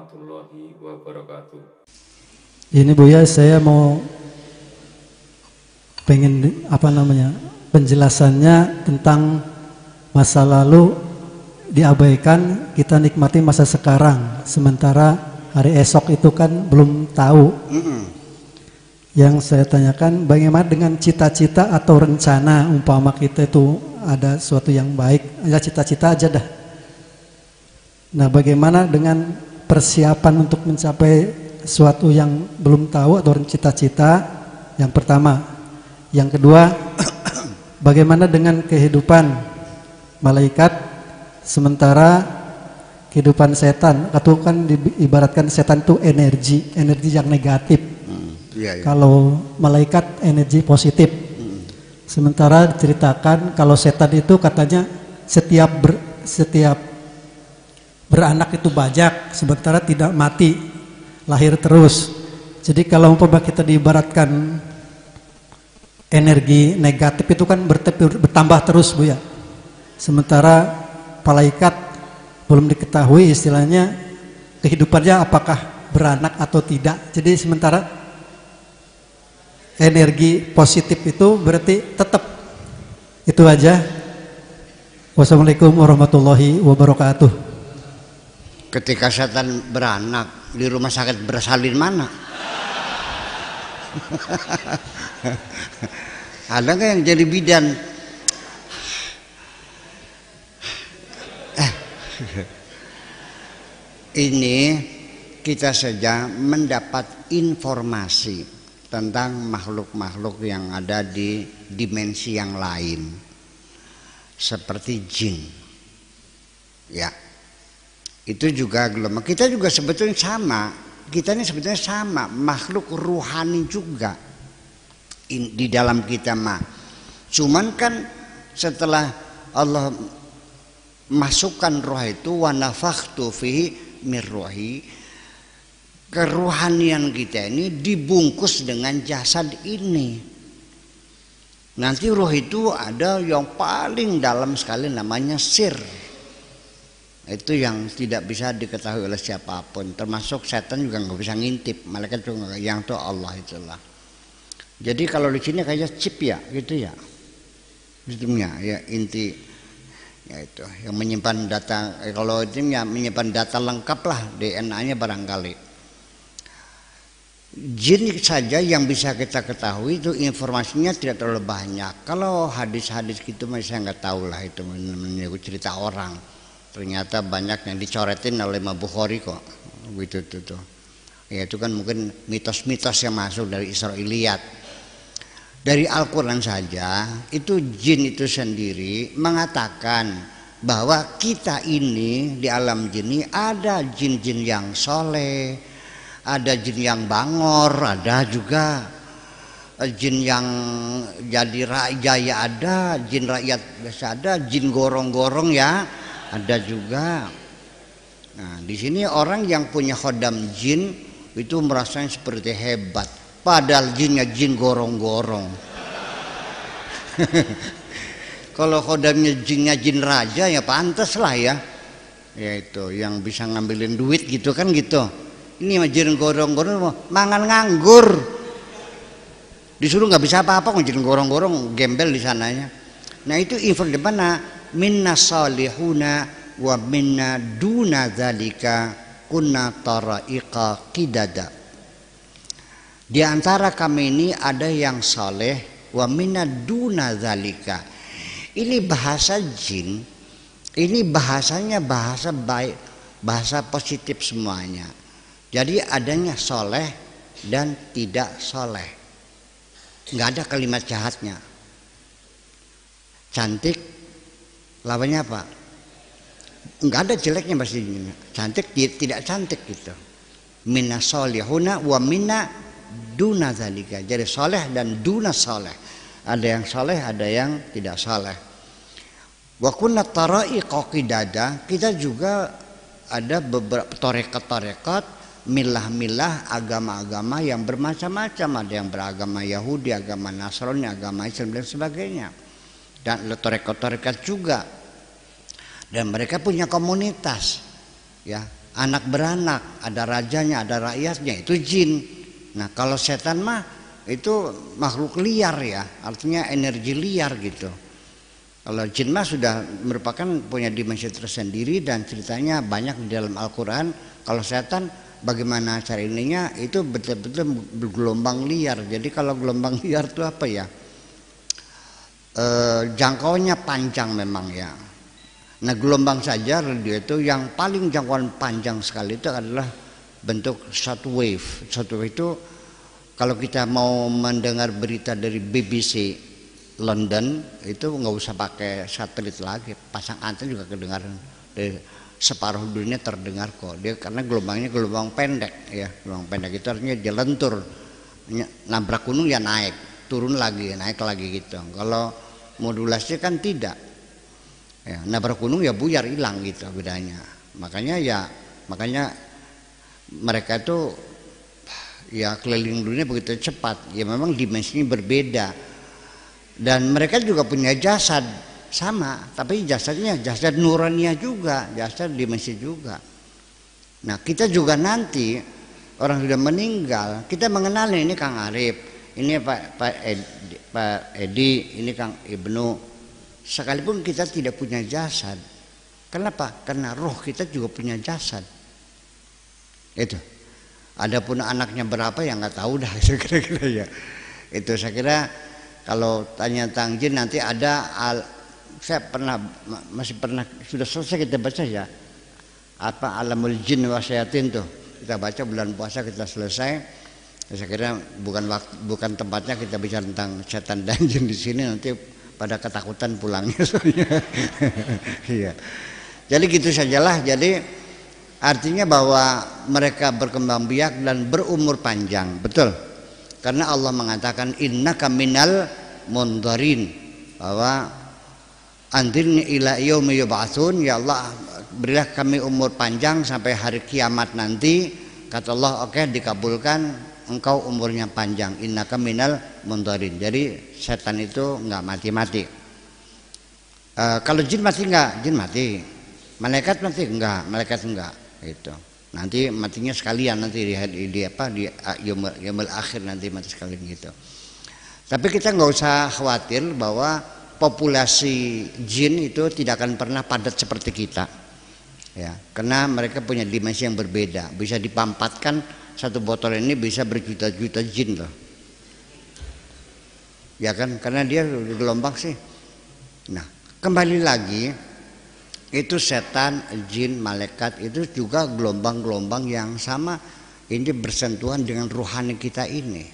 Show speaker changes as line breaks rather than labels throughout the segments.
warahmatullahi wabarakatuh.
Ini Buya, saya mau pengen penjelasannya tentang masa lalu diabaikan, kita nikmati masa sekarang, sementara hari esok itu kan belum tahu. Yang saya tanyakan, bagaimana dengan cita-cita atau rencana, umpama kita itu ada sesuatu yang baik, ya cita-cita aja dah. Nah, bagaimana dengan persiapan untuk mencapai sesuatu yang belum tahu atau cita-cita? Yang pertama. Yang kedua, bagaimana dengan kehidupan malaikat sementara kehidupan setan? Atau kan diibaratkan setan itu energi yang negatif. Kalau malaikat energi positif. Sementara diceritakan kalau setan itu katanya setiap beranak itu bajak, sementara tidak mati, lahir terus. Jadi kalau umpama kita diibaratkan energi negatif itu kan bertambah terus, Bu ya. Sementara malaikat belum diketahui istilahnya kehidupannya apakah beranak atau tidak. Jadi sementara energi positif itu berarti tetap. Itu aja. Wassalamualaikum warahmatullahi wabarakatuh.
Ketika setan beranak di rumah sakit bersalin mana? Ada nggak yang jadi bidan? Ini kita saja mendapat informasi tentang makhluk-makhluk yang ada di dimensi yang lain, seperti jin. Ya. Itu juga gelombang. Kita juga sebetulnya sama. Kita ini sebetulnya sama, makhluk ruhani juga di dalam kita mah. Cuman kan setelah Allah masukkan roh itu, wa nafakhtu fihi min ruhi, keruhanian kita ini dibungkus dengan jasad ini. Nanti roh itu ada yang paling dalam sekali, namanya sir. Itu yang tidak bisa diketahui oleh siapapun, termasuk setan juga nggak bisa ngintip, malaikat juga yang itu Allah itulah. Jadi kalau di sini kayak chip ya, gitu ya, ujungnya ya inti, ya itu yang menyimpan data. Kalau itu ya menyimpan data lengkap lah, DNA-nya barangkali. Jin saja yang bisa kita ketahui itu informasinya tidak terlalu banyak. Kalau hadis-hadis gitu saya nggak tahu lah, itu menyebut cerita orang. Ternyata banyak yang dicoretin oleh Imam Bukhari kok, begitu tuh. Ya itu kan mungkin mitos-mitos yang masuk dari Israiliyat. Dari Al-Quran saja itu jin itu sendiri mengatakan bahwa kita ini di alam jin ini ada jin-jin yang soleh, ada jin yang bangor, ada juga jin yang jadi raja ya ada, jin rakyat biasa ada, jin gorong-gorong ya ada juga. Nah, di sini orang yang punya khodam jin itu merasanya seperti hebat, padahal jinnya jin gorong-gorong. Kalau khodamnya jinnya jin raja ya pantas lah ya. Ya itu yang bisa ngambilin duit gitu kan gitu. Ini mah jin gorong-gorong mangan nganggur. Disuruh nggak bisa apa-apa kok jin gorong-gorong gembel di sananya. Nah itu info di mana? Minna salihuna wa minna duna dzalika kunna taraiqa qidada. Di antara kami ini ada yang saleh, wa minna duna dzalika. Ini bahasa jin. Ini bahasanya bahasa baik, bahasa positif semuanya. Jadi adanya soleh dan tidak soleh. Nggak ada kalimat jahatnya. Cantik lawannya apa? Enggak ada jeleknya pasti. Cantik tidak cantik gitu. Minna solihuna wa minna duna zalika. Jadi soleh dan duna soleh. Ada yang soleh, ada yang tidak soleh. Wa kunna taraiqa qidada. Kita juga ada beberapa torekat-torekat, milah-milah, agama-agama yang bermacam-macam. Ada yang beragama Yahudi, agama Nasrani, agama Islam dan sebagainya. Dan torekat-torekat juga, dan mereka punya komunitas ya, anak beranak, ada rajanya, ada rakyatnya, itu jin. Nah kalau setan mah itu makhluk liar ya, artinya energi liar gitu. Kalau jin mah sudah merupakan punya dimensi tersendiri dan ceritanya banyak di dalam Al-Quran. Kalau setan bagaimana cara ininya itu betul-betul bergelombang liar. Jadi kalau gelombang liar itu apa ya? Jangkauannya panjang memang ya. Nah gelombang saja radio itu yang paling jangkauan panjang sekali itu adalah bentuk shortwave. Shortwave itu kalau kita mau mendengar berita dari BBC London itu nggak usah pakai satelit lagi, pasang anten juga kedengaran. Dari separuh dunia terdengar kok. Dia karena gelombangnya gelombang pendek ya, gelombang pendek itu artinya dia lentur, nabrak gunung ya naik, turun lagi, naik lagi gitu. Kalau modulasi kan tidak. Ya, nabrak gunung ya buyar hilang gitu bedanya. Makanya mereka itu ya keliling dunia begitu cepat. Ya memang dimensinya berbeda. Dan mereka juga punya jasad sama, tapi jasadnya jasad nurania juga, jasad dimensi juga. Nah kita juga nanti orang sudah meninggal, kita mengenali ini Kang Arif, ini Pak Edi, ini Kang Ibnu. Sekalipun kita tidak punya jasad, kenapa? Karena roh kita juga punya jasad. Itu. Adapun anaknya berapa yang nggak tahu dah kira-kira ya. Itu saya kira kalau tanya tentang jin nanti ada saya masih pernah sudah selesai kita baca ya. Apa Alamul Jin wa Syayatin tuh. Kita baca bulan puasa kita selesai. Saya kira bukan tempatnya kita bicara tentang setan dan jin di sini, nanti pada ketakutan pulangnya soalnya. Iya. Jadi gitu sajalah. Jadi artinya bahwa mereka berkembang biak dan berumur panjang, betul. Karena Allah mengatakan innaka minal mundharin, bahwa andirni ila yaumi yub'atsun, ya Allah berilah kami umur panjang sampai hari kiamat nanti. Kata Allah, oke, dikabulkan, engkau umurnya panjang, innaka minal mundharin. Jadi setan itu enggak mati-mati. Kalau jin mati enggak? Jin mati. Malaikat mati enggak? Malaikat enggak. Itu. Nanti matinya sekalian nanti di yaumul akhir nanti mati sekalian gitu. Tapi kita nggak usah khawatir bahwa populasi jin itu tidak akan pernah padat seperti kita. Ya, karena mereka punya dimensi yang berbeda. Bisa dipampatkan satu botol ini bisa berjuta-juta jin loh. Ya kan, karena dia gelombang sih. Nah, kembali lagi itu setan, jin, malaikat itu juga gelombang-gelombang yang sama, ini bersentuhan dengan rohani kita ini.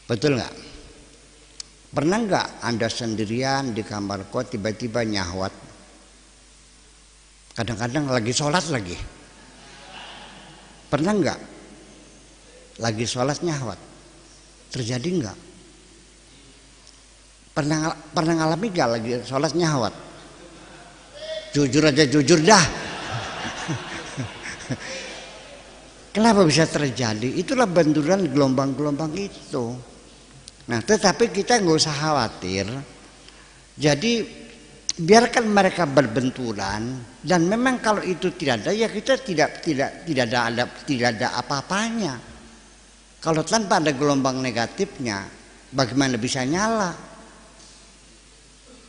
Betul nggak? Pernah nggak Anda sendirian di kamar kos tiba-tiba nyahwat? Kadang-kadang lagi sholat lagi. Pernah nggak? Lagi sholat nyahwat? Terjadi nggak? Pernah ngalami nggak lagi sholat nyahwat? Jujur aja, jujur dah. Kenapa bisa terjadi? Itulah benturan gelombang-gelombang itu. Nah, tetapi kita nggak usah khawatir. Jadi biarkan mereka berbenturan, dan memang kalau itu tidak ada ya kita tidak ada apa-apanya. Kalau tanpa ada gelombang negatifnya, bagaimana bisa nyala?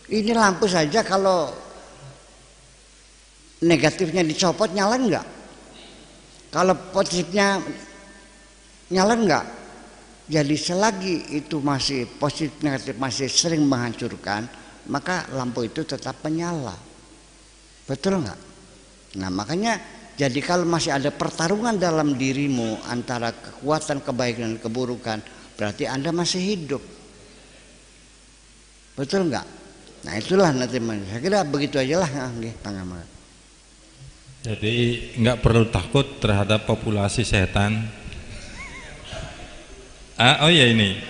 Ini lampu saja kalau negatifnya dicopot nyala enggak? Kalau positifnya nyala enggak? Jadi selagi itu masih positif negatif masih sering menghancurkan, maka lampu itu tetap menyala. Betul enggak? Nah, makanya jadi kalau masih ada pertarungan dalam dirimu antara kekuatan kebaikan dan keburukan, berarti Anda masih hidup. Betul enggak? Nah, itulah nanti saya kira begitu aja lah Kang Ahmad.
Jadi nggak perlu takut terhadap populasi setan. Oh ya ini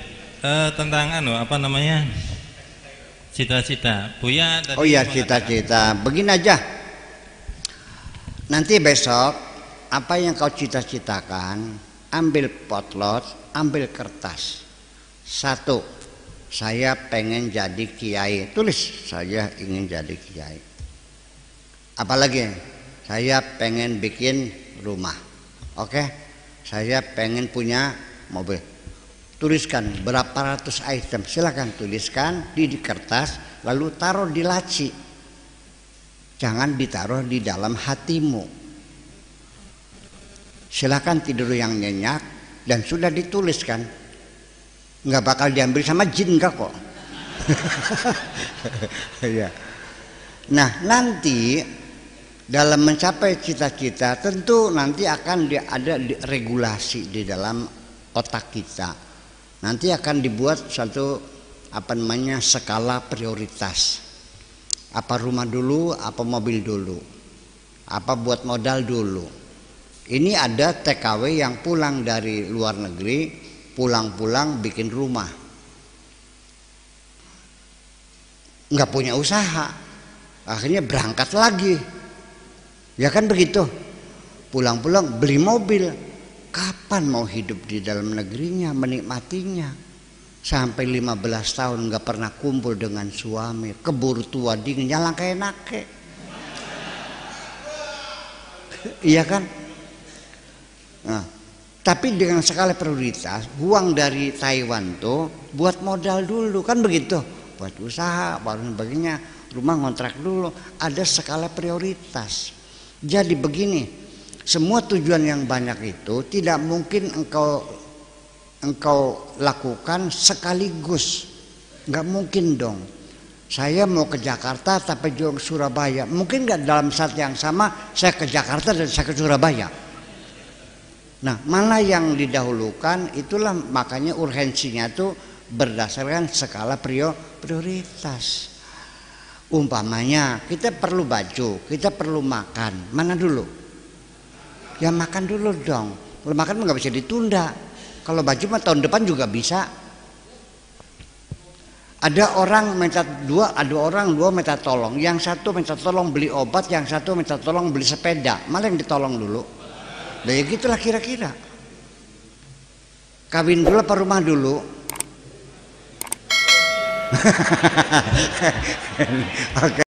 tentang apa namanya cita-cita. Buya tadi.
Oh ya cita-cita. Begini aja. Nanti besok apa yang kau cita-citakan, ambil potlot, ambil kertas. 1, saya pengen jadi kiai. Tulis saya ingin jadi kiai. Apalagi saya pengen bikin rumah. Oke, saya pengen punya mobil. Tuliskan berapa ratus item, silakan tuliskan di kertas, lalu taruh di laci. Jangan ditaruh di dalam hatimu. Silakan tidur yang nyenyak dan sudah dituliskan. Nggak bakal diambil sama jin enggak kok. Ya. Nah, nanti dalam mencapai cita-cita tentu nanti akan ada regulasi di dalam otak kita. Nanti akan dibuat satu skala prioritas. Apa rumah dulu, apa mobil dulu, apa buat modal dulu. Ini ada TKW yang pulang dari luar negeri, pulang-pulang bikin rumah, nggak punya usaha, akhirnya berangkat lagi, ya kan begitu. Pulang-pulang beli mobil, kapan mau hidup di dalam negerinya, menikmatinya? Sampai 15 tahun nggak pernah kumpul dengan suami, keburu tua dingin, nyalang kayak nake. Iya kan? Nah, tapi dengan skala prioritas, uang dari Taiwan tuh buat modal dulu, kan begitu? Buat usaha, baru sebagainya, rumah ngontrak dulu, ada skala prioritas. Jadi begini, semua tujuan yang banyak itu tidak mungkin engkau lakukan sekaligus, nggak mungkin dong. Saya mau ke Jakarta tapi juga ke Surabaya, mungkin nggak dalam saat yang sama saya ke Jakarta dan saya ke Surabaya. Nah, mana yang didahulukan, itulah makanya urgensinya itu berdasarkan skala prioritas. Umpamanya kita perlu baju, kita perlu makan, mana dulu? Ya makan dulu dong. Kalau makan nggak bisa ditunda. Kalau baju mah tahun depan juga bisa. Ada orang minta dua minta tolong. Yang satu minta tolong beli obat, yang satu minta tolong beli sepeda. Malah yang ditolong dulu. Nah ya gitulah kira-kira. Kawin dulu apa rumah dulu? Oke.